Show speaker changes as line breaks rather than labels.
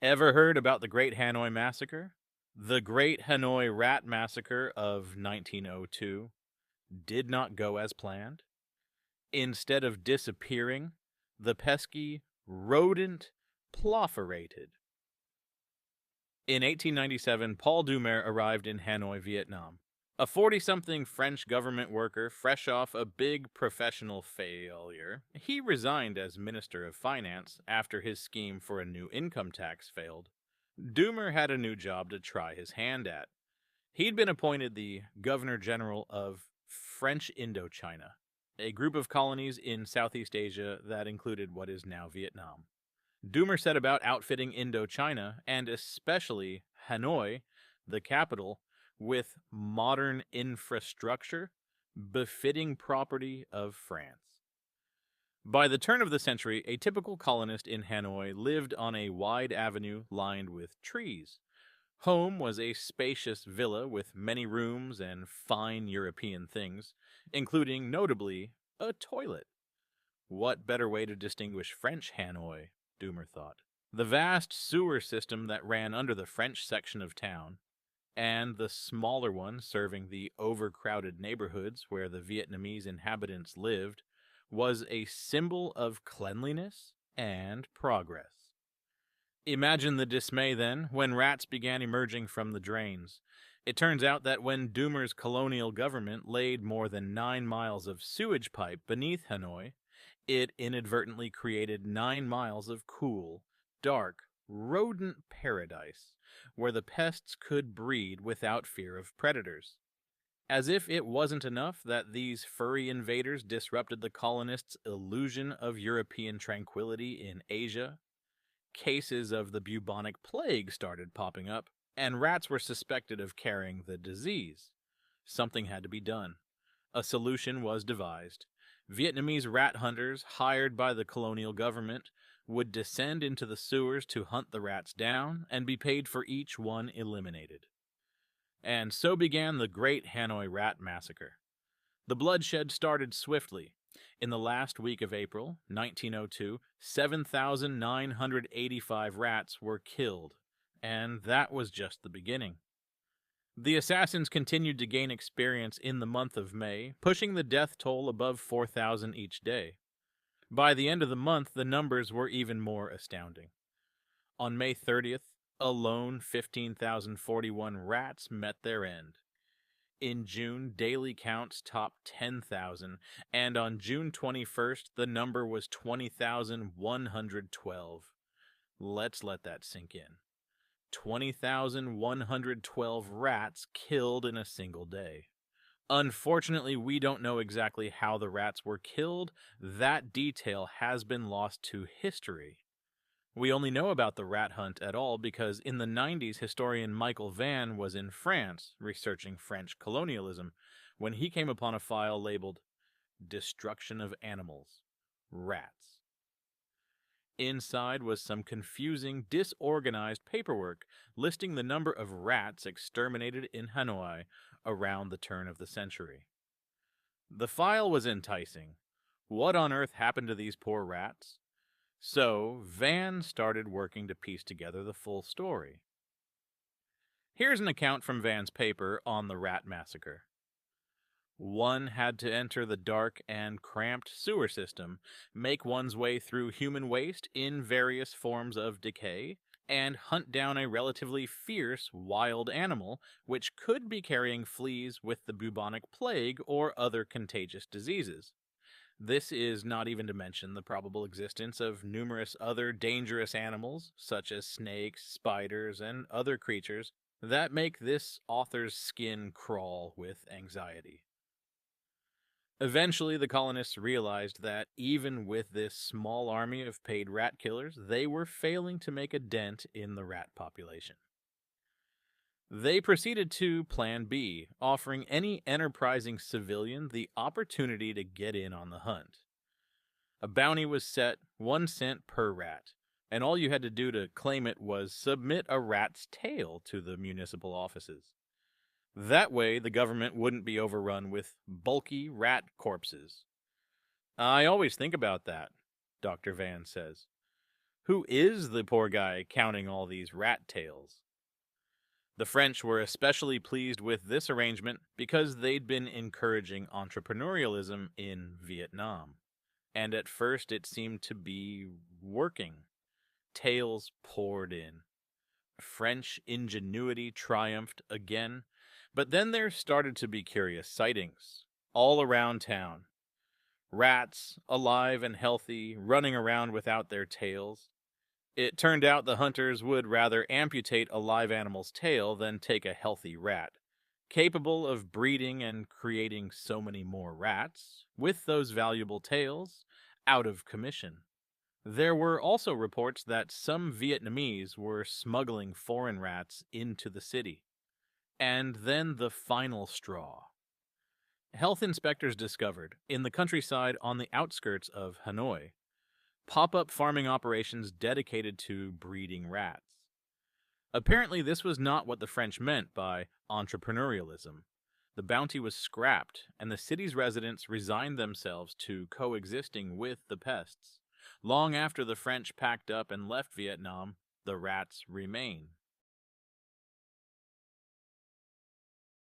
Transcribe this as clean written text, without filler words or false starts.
Ever heard about the Great Hanoi Massacre? The Great Hanoi Rat Massacre of 1902 did not go as planned. Instead of disappearing, the pesky rodent proliferated. In 1897, Paul Doumer arrived in Hanoi, Vietnam. A 40-something French government worker fresh off a big professional failure, he resigned as Minister of Finance after his scheme for a new income tax failed. Doumer had a new job to try his hand at. He'd been appointed the Governor General of French Indochina, a group of colonies in Southeast Asia that included what is now Vietnam. Doumer set about outfitting Indochina, and especially Hanoi, the capital, with modern infrastructure befitting property of France. By the turn of the century, a typical colonist in Hanoi lived on a wide avenue lined with trees. Home was a spacious villa with many rooms and fine European things, including, notably, a toilet. What better way to distinguish French Hanoi, Doumer thought. The vast sewer system that ran under the French section of town, and the smaller one serving the overcrowded neighborhoods where the Vietnamese inhabitants lived, was a symbol of cleanliness and progress. Imagine the dismay, then, when rats began emerging from the drains. It turns out that when Doumer's colonial government laid more than 9 miles of sewage pipe beneath Hanoi, it inadvertently created 9 miles of cool, dark, rodent paradise, where the pests could breed without fear of predators. As if it wasn't enough that these furry invaders disrupted the colonists' illusion of European tranquility in Asia, cases of the bubonic plague started popping up, and rats were suspected of carrying the disease. Something had to be done. A solution was devised. Vietnamese rat hunters, hired by the colonial government, would descend into the sewers to hunt the rats down and be paid for each one eliminated. And so began the Great Hanoi Rat Massacre. The bloodshed started swiftly. In the last week of April, 1902, 7,985 rats were killed, and that was just the beginning. The assassins continued to gain experience in the month of May, pushing the death toll above 4,000 each day. By the end of the month, the numbers were even more astounding. On May 30th, alone 15,041 rats met their end. In June, daily counts topped 10,000, and on June 21st, the number was 20,112. Let's let that sink in. 20,112 rats killed in a single day. Unfortunately, we don't know exactly how the rats were killed. That detail has been lost to history. We only know about the rat hunt at all because in the 90s, historian Michael Vann was in France researching French colonialism when he came upon a file labeled Destruction of Animals, Rats. Inside was some confusing, disorganized paperwork listing the number of rats exterminated in Hanoi around the turn of the century. The file was enticing. What on earth happened to these poor rats? So, Van started working to piece together the full story. Here's an account from Van's paper on the rat massacre. One had to enter the dark and cramped sewer system, make one's way through human waste in various forms of decay, and hunt down a relatively fierce wild animal which could be carrying fleas with the bubonic plague or other contagious diseases. This is not even to mention the probable existence of numerous other dangerous animals, such as snakes, spiders, and other creatures, that make this author's skin crawl with anxiety. Eventually, the colonists realized that even with this small army of paid rat killers, they were failing to make a dent in the rat population. They proceeded to Plan B, offering any enterprising civilian the opportunity to get in on the hunt. A bounty was set, 1 cent per rat, and all you had to do to claim it was submit a rat's tail to the municipal offices. That way, the government wouldn't be overrun with bulky rat corpses. I always think about that, Dr. Van says. Who is the poor guy counting all these rat tails? The French were especially pleased with this arrangement because they'd been encouraging entrepreneurialism in Vietnam. And at first it seemed to be working. Tails poured in. French ingenuity triumphed again, but then there started to be curious sightings all around town. Rats, alive and healthy, running around without their tails. It turned out the hunters would rather amputate a live animal's tail than take a healthy rat, capable of breeding and creating so many more rats, with those valuable tails, out of commission. There were also reports that some Vietnamese were smuggling foreign rats into the city. And then the final straw. Health inspectors discovered, in the countryside on the outskirts of Hanoi, pop-up farming operations dedicated to breeding rats. Apparently, this was not what the French meant by entrepreneurialism. The bounty was scrapped, and the city's residents resigned themselves to coexisting with the pests. Long after the French packed up and left Vietnam, the rats remained.